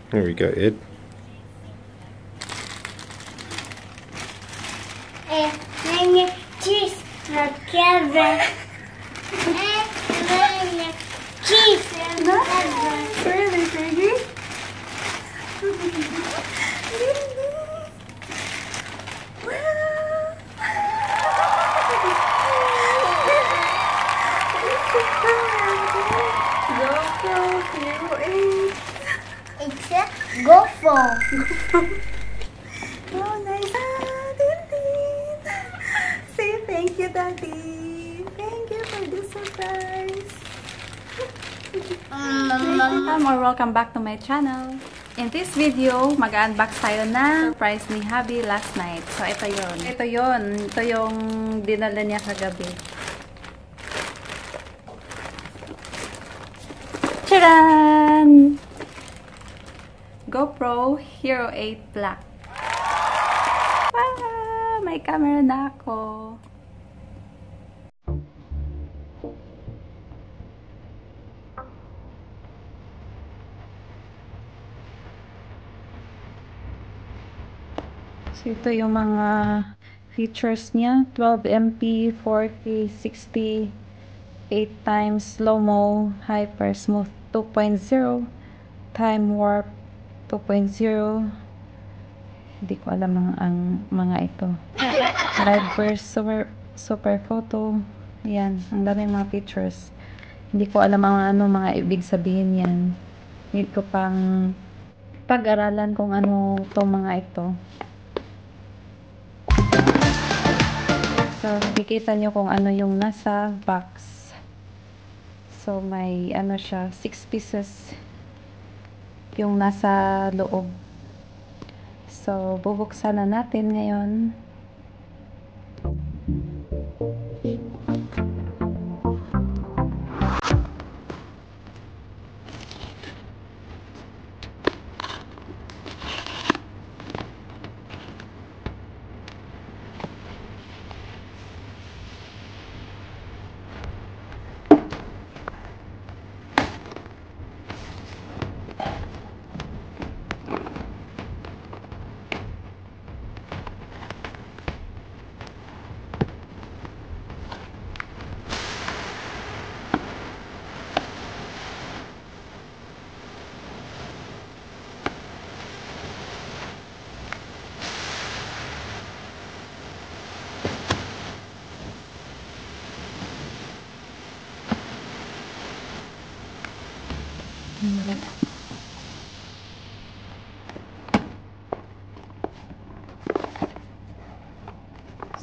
There we go, Ed. Cheese, not Kevin. Cheese, Really, Piggy? It's a gopher. Oh, nice. Tintin. Say thank you, Daddy. Thank you for the surprise. Or welcome back to my channel. In this video, mag-unbox tayo na surprise ni Hubby last night. So, ito yun. Ito yun. Ito yung dinala niya kagabi. Tcharan! GoPro Hero 8 Black. Wow! May camera na ako. So, ito yung mga features niya. 12MP, 4K, 60, 8x slow-mo, hyper smooth 2.0, time warp 2.0. Hindi ko alam ang mga ito. Live burst, super photo. Yan, ang dami mga features. Hindi ko alam mga ibig sabihin yan. Need ko pang pag-aralan kung ano itong mga ito. So, nakikita nyo kung ano yung nasa box. So, may ano siya, 6 pieces yung nasa loob. So, bubuksan na natin ngayon.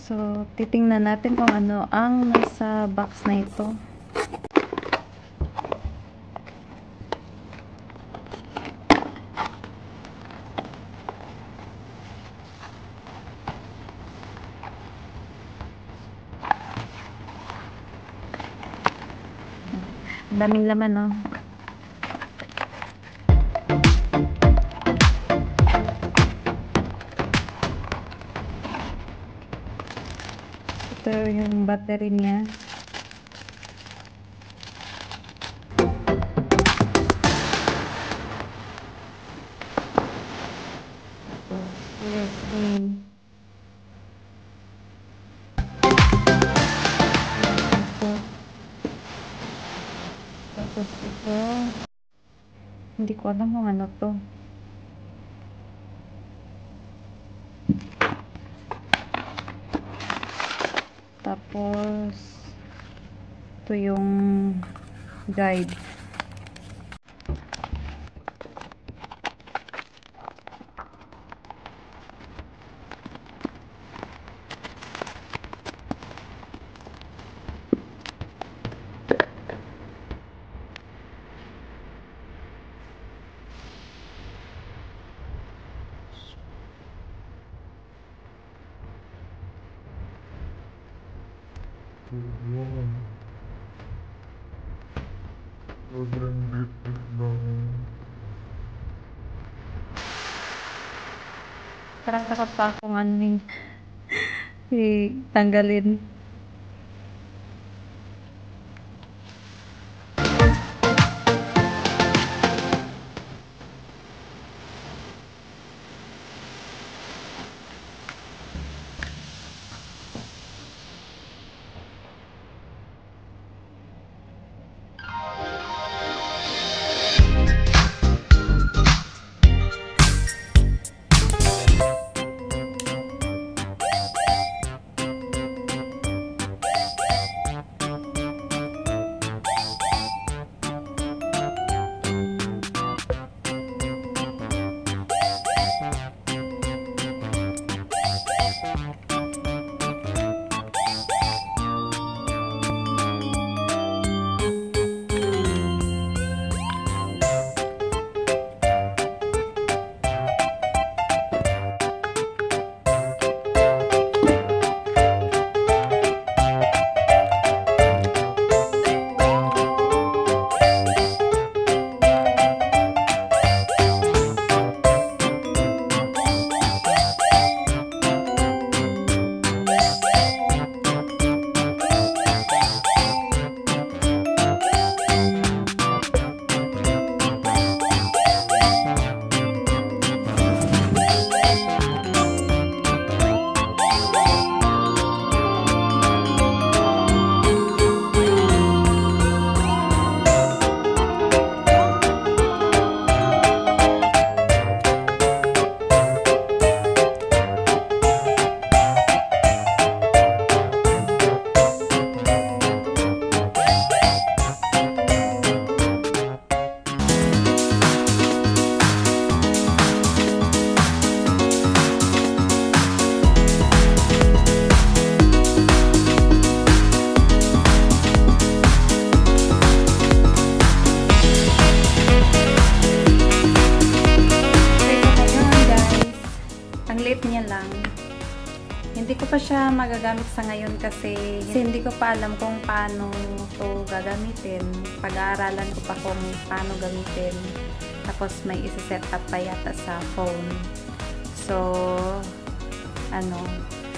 So, titingnan natin kung ano ang nasa box na ito. Ang daming laman, no? Ito yung battery niya. Tapos ito, hindi ko alam kung ano to. Tapos ito yung guide. Parang takot pa akong ano tanggalin. Hindi ko pa siya magagamit sa ngayon kasi hindi ko pa alam kung paano to gagamitin. Pag-aaralan ko pa kung paano gamitin. Tapos may isa-set up pa yata sa phone. So,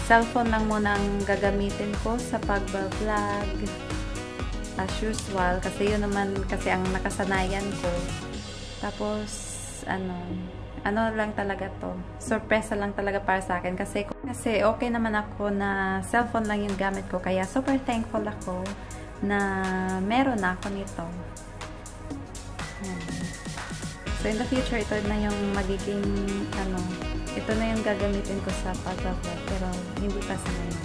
cellphone lang muna ang gagamitin ko sa pag-vlog as usual. Kasi yun naman kasi ang nakasanayan ko. Tapos, lang talaga to. Surpresa lang talaga para sa akin. Kasi okay naman ako na cellphone lang yung gamit ko. Kaya super thankful ako na meron na ako nito. So, in the future, ito na yung magiging, ito na yung gagamitin ko sa pag-vlog. Pero, hindi pa sa ngayon.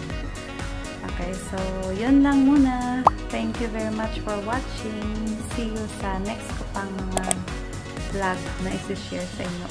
Okay, so, yun lang muna. Thank you very much for watching. See you sa next ko pang mga vlog na isi-share sa inyo.